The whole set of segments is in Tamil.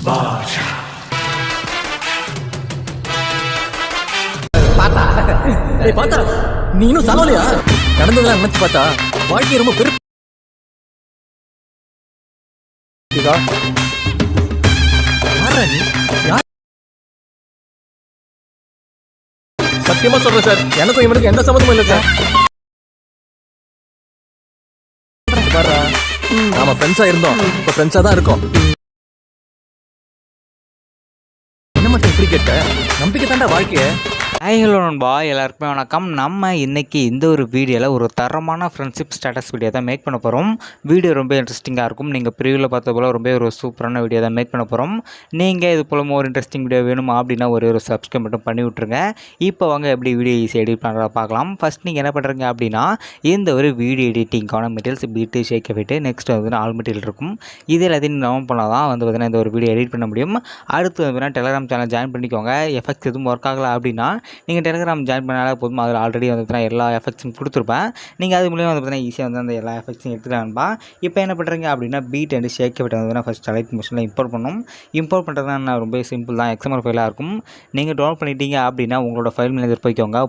பார்த்தா நீ இன்னும் சாவலையா? நடந்ததெல்லாம் நினைச்சு பார்த்தா வாழ்க்கை ரொம்ப பெரு. சத்தியமா சொல்றேன் சார், எனக்கும் இவனுக்கு எந்த சம்மந்தமும் இல்லை சார். நாம ஃப்ரெண்ட்ஸா இருந்தோம், இப்ப ஃப்ரெண்ட்ஸா தான் இருக்கோம். என்ன மட்டும் இப்படி கேட்ட? நம்பிக்கை தாண்டா வாழ்க்கைய. ஹலோ நண்பா, எல்லாருக்குமே வணக்கம். நம்ம இன்றைக்கி இந்த ஒரு வீடியோவில் ஒரு தரமான ஃப்ரெண்ட்ஷிப் ஸ்டேட்டஸ் வீடியோ தான் மேக் பண்ண போகிறோம். வீடியோ ரொம்ப இன்ட்ரெஸ்டிங்காக இருக்கும். நீங்கள் ப்ரிவியூவில் பார்த்த போல் ரொம்ப ஒரு சூப்பரான வீடியோ தான் மேக் பண்ண போகிறோம். நீங்கள் இது போல ஒரு இன்ட்ரெஸ்டிங் வீடியோ வேணுமா அப்படின்னா ஒரு சப்ஸ்கிரைப் மட்டும் பண்ணி விட்ருங்க. இப்போ வாங்க எப்படி வீடியோ ஈஸியாக எடிட் பண்ணுறத பார்க்கலாம். ஃபஸ்ட் நீங்கள் என்ன பண்ணுறீங்க அப்படின்னா, இந்த ஒரு வீடியோ எடிட்டிங்கான மெட்டீரியல்ஸ் பீட்டு ஷேக் விட்டு நெக்ஸ்ட் வந்து ஆல் மெட்டீரியல் இருக்கும். இது எல்லாத்தையும் டவுன் பண்ணால் தான் வந்து பார்த்தீங்கன்னா இந்த ஒரு வீடியோ எடிட் பண்ண முடியும். அடுத்து வந்து டெலிகிராம் சேனல் ஜாயின் பண்ணிக்கோங்க. எஃபெக்ட்ஸ் எதுவும் ஒர்க் ஆகலை அப்படின்னா நீங்கள் டெலிகிராம் ஜாயின் பண்ணாலே போதும். அதில் ஆல்ரெடி வந்து பார்த்தீங்கன்னா எல்லா எஃபெக்ட்ஸும் கொடுத்துருப்பேன். நீங்கள் அது மூலியமாக வந்து பார்த்தீங்கன்னா ஈஸியாக வந்து அந்த எல்லா எஃபெக்ட்ஸும் எடுத்துக்கலாம்பா. இப்போ என்ன பண்ணுறீங்க அப்படின்னா, பீட் அண்ட் ஷேக் விட்டு வந்து ஃபஸ்ட் அலைட் மிஷினில் இம்போர்ட் பண்ணணும். இம்போர்ட் பண்ணுறதுனா ரொம்ப சிம்பிள் தான், எக்ஸ்எம்எல் ஃபைலாக இருக்கும். நீங்கள் டவுன்லோட் பண்ணிட்டீங்க அப்படின்னா உங்களோட ஃபைல் மேனேஜர்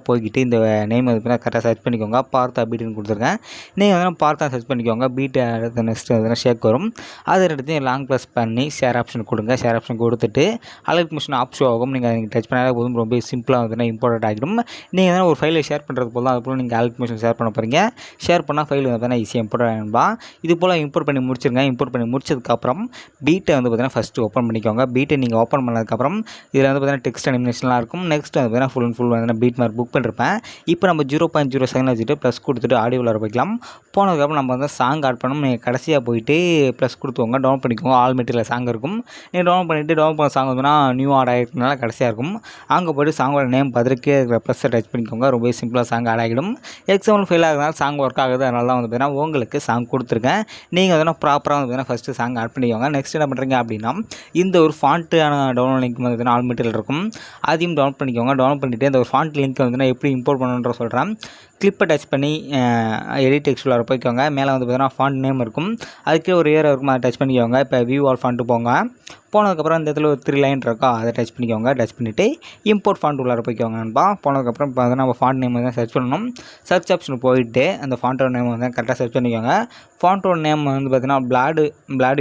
போய்க்கிட்டு இந்த நேம் வந்து பார்த்தீங்கன்னா கரெக்டாக சர்ச் பண்ணிக்கோங்க. பார்த்தா பீட்டுன்னு கொடுத்துருக்கேன். நீங்கள் வந்து பார்த்தா சர்ச் பண்ணிக்கோங்க. பீட் அடுத்த நெக்ஸ்ட் வந்து ஷேக் வரும். அதை எடுத்து லாங் ப்ரெஸ் பண்ணி ஷேர் ஆப்ஷன் கொடுங்க. ஷேர் ஆப்ஷன் கொடுத்துட்டு அலைட் மிஷின் ஆப்ஷன் ஆகும். நீங்கள் டச் பண்ணாலே போதும். ரொம்ப சிம்பிளாக வந்து இம்போர்ட் ஆகிடும். நீங்கள் எதனா ஒரு ஃபைலை ஷேர் பண்ணுறது போல் தான், அது போல் நீங்கள் அலைட் மிஷின் ஷேர் பண்ண போகிறீங்க. ஷேர் பண்ணால் ஃபைல் வந்து பார்த்தீங்கன்னா ஈஸியாக இம்போர்ட் ஆகிடும்பா. இது போல் இம்போர்ட் பண்ணி முடிச்சிருங்க. இம்போர்ட் பண்ணி முடிச்சதுக்கப்புறம் பீட்டை வந்து பார்த்தீங்கன்னா ஃபஸ்ட்டு ஓப்பன் பண்ணிக்கோங்க. பீட்டை நீங்கள் ஓப்பன் பண்ணதுக்கப்புறம் இதில் வந்து பார்த்தீங்கன்னா டெக்ஸ்ட் அனிமேஷன்லாம் இருக்கும். நெக்ஸ்ட் வந்து பார்த்தீங்கன்னா ஃபுல் அண்ட் ஃபுல் வந்து பீட் மார்க் புக் பண்ணிருப்பேன். இப்போ நம்ம 0.0 செகண்ட் வச்சுட்டு ப்ளஸ் கொடுத்துட்டு ஆடியோவில் போய்க்கலாம். போனதுக்கப்புறம் நம்ம வந்து சாங் ஆட் பண்ணணும். நீங்கள் கடைசியாக போயிட்டு ப்ளஸ் கொடுத்துவோங்க. டவுன் பண்ணிக்கோங்க. ஆல் மெட்டீரியல் சாங் இருக்கும். நீங்கள் டவுன் பண்ணிவிட்டு டவுன் பண்ண சாங் வந்து நியூ ஆட் ஆகிருக்கனால கடைசியாக இருக்கும். அங்கே போய்ட்டு சாங்கோட நேம் பார்த்துட்டு இருக்கிற ப்ளஸ்ஸை டச் பண்ணிக்கோங்க. ரொம்ப சிம்பிளாக சாங் ஆட் ஆகிடும். எக்ஸாம்பிள் ஃபெயில் ஆகுதுனால சாங் ஒர்க் ஆகுது. அதனால தான் வந்து பார்த்தீங்கன்னா உங்களுக்கு சாங் கொடுத்துருக்கேன். நீங்கள் வந்து ப்ராப்பராக வந்து பார்த்தீங்கன்னா ஃபஸ்ட்டு சாங் ஆட் பண்ணிக்கோங்க. நெக்ஸ்ட் என்ன பண்ணுறீங்க அப்படின்னா, இந்த ஒரு ஃபாண்ட்டான டவுன்லோட் லிங்க் வந்து பார்த்தீங்கன்னா ஆல் மெட்டீரியல் இருக்கும். அதையும் டவுன் பண்ணிக்கோங்க. டவுன் பண்ணிவிட்டு இந்த ஒரு ஃபாண்ட் லிங்க் வந்து எப்படி இம்போர்ட் பண்ணணுன்ற சொல்கிறேன். கிளிப்பை டச் பண்ணி எடிட் டெக்ஸ்ட்டில் போய்க்கோங்க. மேலே வந்து பார்த்தீங்கன்னா ஃபாண்ட் நேம் இருக்கும். அதுக்கே ஒரு ஏரியா இருக்கும். அதை டச் பண்ணிக்கோங்க. இப்போ வியூ ஆல் ஃபாண்ட்டு போங்க. போனதுக்கப்புறம் இந்த இடத்துல ஒரு 3 லைன் இருக்கா, அதை டச் பண்ணிக்கோங்க. டச் பண்ணிவிட்டு இம்போர்ட் ஃபாண்ட் உள்ளார போய்க்கோங்க நண்பா. போனதுக்கப்புறம் இப்போ வந்து நம்ம ஃபாண்ட் நேம் வந்து சர்ச் பண்ணணும். சர்ச் ஆப்ஷன் போயிட்டு அந்த ஃபாண்ட்டோட நேம் வந்து கரெக்டாக சர்ச் பண்ணிக்கோங்க. ஃபாண்ட்டோட நேம் வந்து பார்த்தீங்கன்னா பிளாடு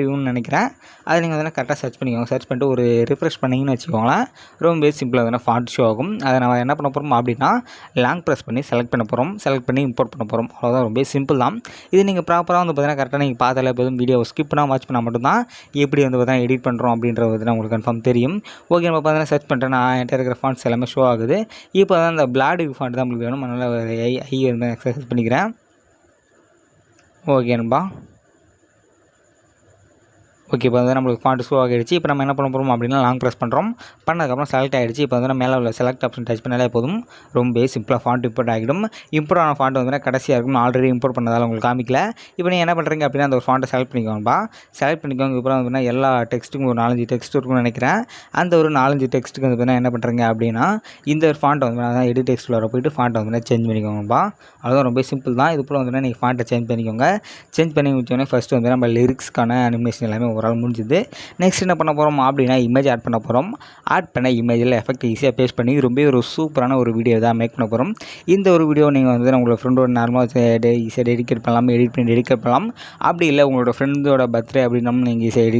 வியூன்னு நினைக்கிறேன். அதை நீங்கள் வந்து கரெக்டாக சர்ச் பண்ணிக்கோங்க. சர்ச் பண்ணிட்டு ஒரு ரிஃப்ரெஷ் பண்ணிங்கன்னு வச்சுக்கோங்களேன். ரொம்ப சிம்பிளாக வந்து ஃபாண்ட் ஷோ ஆகும். அதை நம்ம என்ன பண்ண போகிறோம் அப்படின்னா, லாங் ப்ரெஸ் பண்ணி செலக்ட் பண்ண போகிறோம். செலக்ட் பண்ணி இம்போர்ட் பண்ண போகிறோம். அவ்வளோதான், ரொம்ப சிம்பிள் தான். இது நீங்கள் ப்ராப்பராக வந்து பார்த்தீங்கன்னா கரெக்டாக நீங்கள் பார்த்தாலே போதும். வீடியோ ஸ்கிப் பண்ணால் வாட்ச் பண்ணால் மட்டும்தான் எப்படி வந்து பார்த்தீங்கன்னா எடிட் பண்ணுறோம் அப்படின்றது உங்களுக்கு கன்ஃபார்ம் தெரியும். ஓகே, நம்ம பார்த்தீங்கன்னா சர்ச் பண்ணுறேன். நான் என்கிட்ட இருக்கிற ஃபாண்ட்ஸ் எல்லாமே ஷோ ஆகுது. இப்போ தான் அந்த பிளாட் ஃபாண்ட் தான் உங்களுக்கு வேணும். அதனால் ஐ வந்து எக்ஸசைஸ் பண்ணிக்கிறேன். ஓகே நண்பா. ஓகே, இப்போ வந்து நம்மளுக்கு ஃபாண்ட் ஷோ ஆகிடுச்சு. இப்போ நம்ம என்ன பண்ண போகிறோம் அப்படின்னா, லாங் ப்ரெஸ் பண்ணுறோம். பண்ணதுக்கப்புறம் செலக்ட் ஆகிடுச்சு. இப்போ வந்து மேலே உள்ள செலக்ட் ஆப்ஷன் டச் பண்ணாலே போதும். ரொம்ப சிம்பிளாக ஃபாண்ட் இம்போர்ட் ஆகிடும். இம்போர்ட் ஆன ஃபாண்ட் வந்து கடைசியாக இருக்கும். ஆல்ரெடி இம்போர்ட் பண்ணதால் உங்களுக்கு காமிக்கல. இப்போ நீங்கள் என்ன பண்ணுறீங்க அப்படின்னா, அந்த ஒரு ஃபாண்ட்டை செலக்ட் பண்ணிக்கோங்கப்பா. செலக்ட் பண்ணிக்கோங்க. இப்போ வந்து எல்லா டெக்ஸ்ட்டுக்கும் ஒரு 4-5 டெக்ஸ்ட் இருக்குன்னு நினைக்கிறேன். அந்த ஒரு 4-5 டெக்ஸ்ட்டுக்கு வந்து என்ன பண்ணுறீங்க அப்படின்னா, இந்த ஒரு ஃபாண்ட்டை வந்து அதான் எடிட் டெக்ஸ்ட்டில் வர போய்ட்டு ஃபாண்ட்டை வந்து சேஞ்ச் பண்ணிக்கோங்கப்பா. அதுதான் ரொம்ப சிம்பிள் தான். இது போல் வந்து நீங்கள் ஃபாண்ட்டை சேஞ்ச் பண்ணிக்கோங்க. சேஞ்ச் பண்ணி முடிச்சோடனே ஃபஸ்ட்டு வந்து நம்ம லிரிக்ஸ்க்கான அனிமேஷன் எல்லாமே ஒரு ஆள் முடிஞ்சுது. நெக்ஸ்ட் என்ன பண்ண போகிறோம் அப்படின்னா, இமேஜ் ஆட் பண்ண போகிறோம். ஆட் பண்ண இமேஜில் எஃபெக்ட் ஈஸியாக பேஸ்ட் பண்ணி ரொம்ப ஒரு சூப்பரான ஒரு வீடியோ தான் மேக் பண்ண போகிறோம். இந்த ஒரு வீடியோ நீங்கள் வந்து உங்களோட ஃப்ரெண்டோட நார்மலாக ஈஸியாக டெடிகேட் பண்ணலாம். எடிட் பண்ணலாம். அப்படி இல்லை உங்களோட ஃப்ரெண்டோட பர்த்டே அப்படின்னா நீங்கள் ஈஸியாக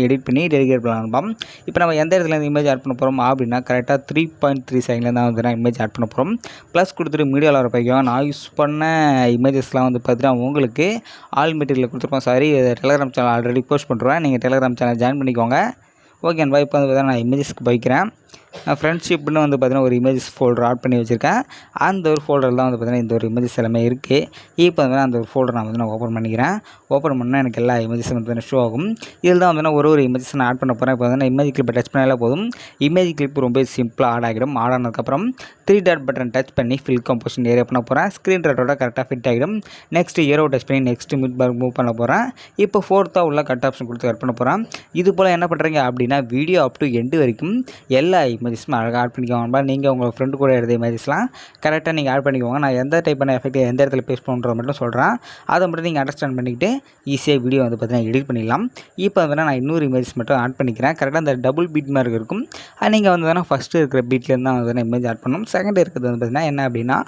எடிட் பண்ணி டெடிகேட் பண்ணலாம். இப்போ நம்ம எந்த இடத்துல இந்த இமேஜ் ஆட் பண்ண போகிறோம் அப்படின்னா, கரெக்டாக 3.3 செகண்டில் தான் வந்து நான் இமேஜ் ஆட் பண்ண போகிறோம். ப்ளஸ் கொடுத்துட்டு மீடியாவில் வர போய்க்கோங்க. நான் யூஸ் பண்ண இமேஜஸ்லாம் வந்து பார்த்தீங்கன்னா உங்களுக்கு ஆல் மெட்டீரியல் கொடுத்துருப்போம். Sorry, Telegram channel already post பண்ணுறேன். நீங்கள் டெலிகிராம் சேனல் ஜாயின் பண்ணிக்கோங்க. ஓகே நண்பா. இப்போ வந்து பார்த்தீங்கன்னா நான் இமேஜஸ்க்கு போய்க்கிறேன். ஃப்ரெண்ட்ஷிப்னு வந்து பார்த்தீங்கன்னா ஒரு இமேஜஸ் ஃபோல்டர் ஆட் பண்ணி வச்சுருக்கேன். அந்த ஒரு ஃபோல்டரில் தான் வந்து பார்த்தீங்கன்னா இந்த ஒரு இமேஜஸ் எல்லாமே இருக்குது. இப்போ வந்து அந்த ஒரு ஃபோல்டர் நான் வந்து நான் ஓப்பன் பண்ணிக்கிறேன். ஓப்பன் பண்ணால் எனக்கு எல்லா இமேஜஸும் வந்து பார்த்தீங்கன்னா ஷோ ஆகும். இதில் தான் வந்து ஒரு இமேஜஸ் நான் ஆட் பண்ண போகிறேன். இப்போ வந்து இமேஜ் கிளிப்பை டச் பண்ணாலே போதும். இமேஜ் கிளிப் ரொம்ப சிம்பிளாக ஆட் ஆகிடும். ஆட் ஆனதுக்கப்புறம் 3 டாட் பட்டன் டச் பண்ணி ஃபில் கம்போசிஷன் ஏரியா பண்ண போகிறேன். ஸ்க்ரீன் ரேட்டோட கரெக்டாக ஃபிட் ஆகிடும். நெக்ஸ்ட் ஏரோ டச் பண்ணி நெக்ஸ்ட் மிட் பார் மூவ் பண்ண போகிறேன். இப்போ 4th உள்ள கட் ஆப்ஷன் கொடுத்து கட் பண்ண போகிறேன். இது போல் என்ன பண்ணுறீங்க அப்படின்னா, வீடியோ அப் டு எண்டு வரைக்கும் எல்லா இமேஜஸும் அழகாக ஆட் பண்ணிக்கோங்க நண்பா. நீங்கள் உங்கள் ஃப்ரெண்டு கூட எடுத்த இமேஜஸ்லாம் கரெக்டாக நீங்கள் ஆட் பண்ணிக்கோங்க. நான் எந்த டைப்பான எஃபெக்ட் எந்த இடத்துல பேஸ்ட் பண்ணுறது மட்டும் சொல்கிறேன். அதை மட்டும் நீங்கள் அண்டர்ஸ்டாண்ட் பண்ணிக்கிட்டு ஈஸியாக வீடியோ வந்து பார்த்தீங்கன்னா எடிட் பண்ணிடலாம். இப்போ வந்து நான் இன்னொரு இமேஜஸ் மட்டும் ஆட் பண்ணிக்கிறேன். கரெக்டாக அந்த டபுள் பீட் மார்க் இருக்கும். நீங்கள் வந்து ஃபஸ்ட்டு இருக்கிற பீட்லேருந்து தான் வந்து இமேஜ் ஆட் பண்ணணும். செகண்ட் இருக்கிறது வந்து பார்த்தீங்கன்னா என்ன அப்படின்னா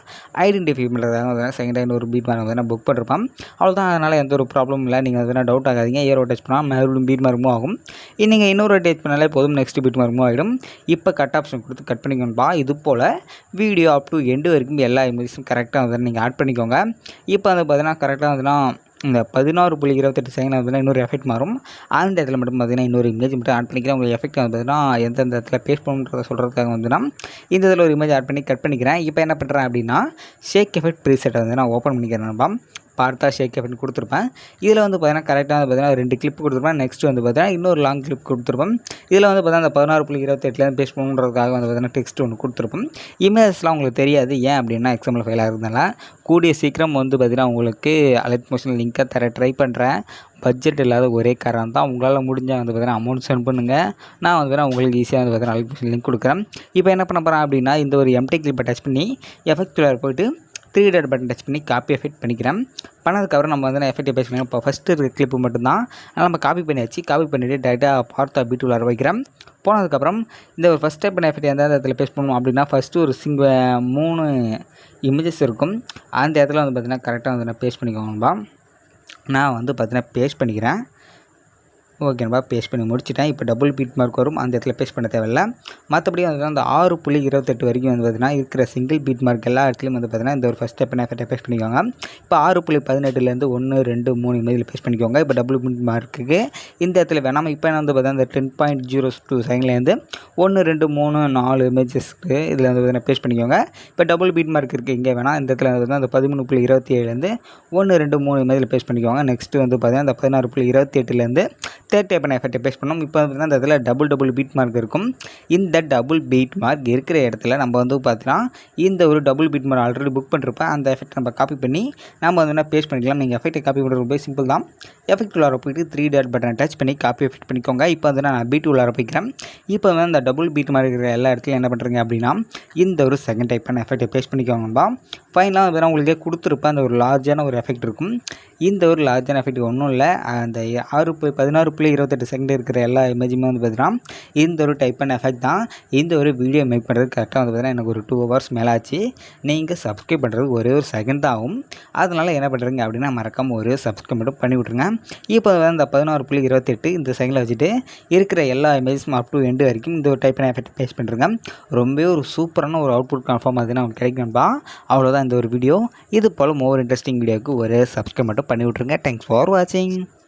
ஐடென்டிஃபை பண்ணுறதாக வந்து செகண்டாக இன்னொரு பீட் மார்க் வந்து புக் பண்ணிருப்பேன். அவ்வளோதான். அதனால் எந்த ஒரு ப்ராப்ளம் இல்லை. நீங்கள் வந்து டவுட் ஆகாதீங்க. ஏரோ டச் பண்ணால் மறுபடியும் பீட் மார்க் மூவ் ஆகும். நீங்கள் இன்னொரு டச் பண்ணாலே போதும், நெக்ஸ்ட் பீட் மார்க் மூவ் ஆகிடும். இப்போ கட் ஆப்ஷன் கொடுத்து கட் பண்ணிக்கணும்பா. இது போல் வீடியோ அப் டு எண்டு வரைக்கும் எல்லா இமேஜஸும் கரெக்டாக வந்து நீங்கள் ஆட் பண்ணிக்கோங்க. இப்போ வந்து பார்த்தீங்கன்னா கரெக்டாக வந்துன்னா இந்த 16.28 செகண்ட் வந்து இன்னொரு எஃபெக்ட் மாறும். அந்த இடத்துல மட்டும் பார்த்தீங்கன்னா இன்னொரு இமேஜ் மட்டும் ஆட் பண்ணிக்கிறேன். உங்களுக்கு எஃபெக்ட் வந்து பார்த்தீங்கன்னா எந்தெந்த இடத்துல பேஸ்ட் பண்ணுறத சொல்கிறதுக்காக வந்துன்னா இந்த இதில் ஒரு இமேஜ் ஆட் பண்ணி கட் பண்ணிக்கிறேன். இப்போ என்ன பண்ணுறேன் அப்படின்னா ஷேக் எஃபெக்ட் ப்ரீசெட்டை வந்து நான் ஓப்பன் பண்ணிக்கிறேன். பார்த்தா ஷேக் எஃபெக்ட் கொடுத்துருப்பேன். இதில் வந்து பார்த்தீங்கன்னா கரெக்டாக வந்து பார்த்தீங்கன்னா 2 கிளிப் கொடுத்துருப்பேன். நெக்ஸ்ட் வந்து பார்த்தீங்கன்னா இன்னொரு லாங் கிளிப் கொடுத்துருப்பேன். இதில் வந்து பார்த்தீங்கன்னா அந்த 16.28 பேஸ்ட் பண்ணுறதுக்காக வந்து பார்த்தீங்கன்னா டெக்ஸ்ட் ஒன்று கொடுத்துருப்போம். இமேஜஸ்லாம் உங்களுக்கு தெரியாது. ஏன் அப்படின்னா எக்ஸாம்பிள் ஃபைலாக இருந்தனால கூடிய சீக்கிரம் வந்து பார்த்தீங்கன்னா உங்களுக்கு அலைட் மோஷன் லிங்க்கை ட்ரை பண்ணுறேன். பட்ஜெட் இல்லாத ஒரே காரணம் தான். உங்களால் முடிஞ்சால் வந்து பார்த்தீங்கன்னா அமௌண்ட் சென்ட் பண்ணுங்கள். நான் வந்து பார்த்தீங்கன்னா உங்களுக்கு ஈஸியாக வந்து பார்த்தீங்கன்னா அலைட் மோஷன் லிங்க் கொடுக்குறேன். இப்போ என்ன பண்ண போகிறேன் அப்படின்னா இந்த ஒரு எம்டி கிளிப்பை டச் பண்ணி எஃபெக்டில் போய்ட்டு 3 டாட் பட்டன் டச் பண்ணி காப்பி எஃபெக்ட் பண்ணிக்கிறேன். பண்ணதுக்கப்புறம் நம்ம வந்து எஃபெக்ட் பேஸ்ட் பண்ணிக்கலாம். இப்போ ஃபஸ்ட்டு இருக்கிற கிளிப்பு மட்டும்தான் நம்ம காப்பி பண்ணியாச்சு. காப்பி பண்ணிவிட்டு டேரெக்டாக பார்த்தா பீட் உள்ள வைக்கிறேன். போனதுக்கப்புறம் இந்த ஒரு ஃபஸ்ட் டைப் பண்ண எஃபெக்ட் எந்த இடத்துல பேஸ்ட் பண்ணணும் அப்படின்னா ஃபஸ்ட்டு ஒரு 3 இமேஜஸ் இருக்கும். அந்த இடத்துல வந்து பார்த்தீங்கன்னா கரெக்டாக வந்து நான் பேஸ்ட் பண்ணிக்கோங்கப்பா. நான் வந்து பார்த்தீங்கன்னா பேஸ்ட் பண்ணிக்கிறேன். ஓகேப்பா, பேஸ்ட் பண்ணி முடிச்சிட்டேன். இப்போ டபுள் பீட் மார்க் வரும். அந்த இடத்துல பேஸ்ட் பண்ண தேவையில்லை. மற்றபடி வந்து அந்த 6.28 வரைக்கும் வந்து பார்த்தீங்கன்னா இருக்கிற சிங்கிள் பீட் மார்க் எல்லா இடத்துலையும் வந்து பார்த்தீங்கன்னா இந்த ஒரு ஃபஸ்ட் ஸ்டெப் எஃபெக்ட்டை பேஸ்ட் பண்ணிக்கோங்க. இப்போ 6.18லேருந்து 1, 2, 3 இமேஜில் பேஸ்ட் பண்ணிக்கோங்க. இப்போ டபுள் பீட் மார்க்குக்கு இந்த இடத்துல வேணாம். இப்போ என்ன வந்து பார்த்தீங்கன்னா இந்த 10.02 செகண்ட்லேருந்து 1, 2, 3, 4 இமேஜஸ்க்கு இதில் வந்து பார்த்தீங்கன்னா பேஸ்ட் பண்ணிக்கோங்க. இப்போ டபுள் பீட் மார்க் இருக்குது இங்கே வேணாம். இந்த இடத்துல வந்து அந்த 13.27லேருந்து 1, 2, 3 இமேஜில் பேஸ்ட் பண்ணிக்கோங்க. நெக்ஸ்ட்டு வந்து பார்த்தீங்கன்னா இந்த 16.28லேருந்து தேர்ட் டைப் பண்ண எஃபெக்ட்டை பேஸ்ட் பண்ணோம். இப்போ வந்து அந்த இடத்துல டபுள் பீட் மார்க் இருக்கும். இந்த டபுள் பீட் மார்க் இருக்கிற இடத்துல நம்ம வந்து பார்த்தீங்கன்னா இந்த ஒரு double beat mark already book பண்ணிருப்பேன். அந்த எஃபெக்ட் நம்ம காப்பி பண்ணி நம்ம வந்து பேஸ்ட் பண்ணிக்கலாம். நீங்கள் எஃபெக்ட்டை காப்பி பண்ணுறது ரொம்ப சிம்பிள் தான். எஃபெக்ட் உள்ளார போய்ட்டு 3 டாட் பட்டனை டச் பண்ணி காப்பி எஃபெக்ட் பண்ணிக்கோங்க. இப்போ வந்து நான் பீட் உள்ளார போய்க்கிறேன். இப்போ வந்து அந்த டபுள் பீட் மார்க் இருக்கிற எல்லா இடத்துலையும் என்ன பண்ணுறீங்க அப்படின்னா இந்த ஒரு செகண்ட் டைப் பண்ண எஃபெக்ட்டை பேஸ்ட் பண்ணிக்கோங்கப்பா. ஃபைனலாக வந்து உங்களுக்கே கொடுத்துருப்பேன். அந்த ஒரு லார்ஜான ஒரு எஃபெக்ட் இருக்கும். இந்த ஒரு லார்ஜான எஃபெக்ட் ஒன்றும் இல்லை. அந்த 16.28 செகண்ட் இருக்கிற எல்லா இமேஜுமே வந்து பார்த்தீங்கன்னா இந்த ஒரு டைப் பண்ண எஃபெக்ட் தான். இந்த ஒரு வீடியோ மேக் பண்ணுறது கரெக்டாக வந்து பார்த்தீங்கன்னா எனக்கு ஒரு 2 hours மேலே ஆச்சு. நீங்கள் சப்ஸ்கிரைப் பண்ணுறது ஒரே ஒரு செகண்ட் தான் ஆகும். அதனால் என்ன பண்ணுறீங்க அப்படின்னா மறக்காமல் ஒரு சப்ஸ்கிரைப் மட்டும் பண்ணி விட்ருங்க. இப்போ வந்து அந்த 16.28 இந்த செகண்டில் வச்சுட்டு இருக்கிற எல்லா இமேஜஸும் அப் டு எண்டு வரைக்கும் இந்த ஒரு டைப் பண்ண எஃபெக்ட் பேஸ்ட் பண்ணுறேங்க. ரொம்பவே ஒரு சூப்பரான ஒரு அவுட்புட் கன்ஃபார்ம் பார்த்தீங்கன்னா உங்களுக்கு கிடைக்கும்பா. அவ்வளோதான் இந்த ஒரு வீடியோ. இது போல் மோர் இன்ட்ரெஸ்டிங் வீடியோவுக்கு ஒரு சப்ஸ்கிரைப் மட்டும் பண்ணி விட்ருங்க. தேங்க்ஸ் ஃபார் வாட்சிங்.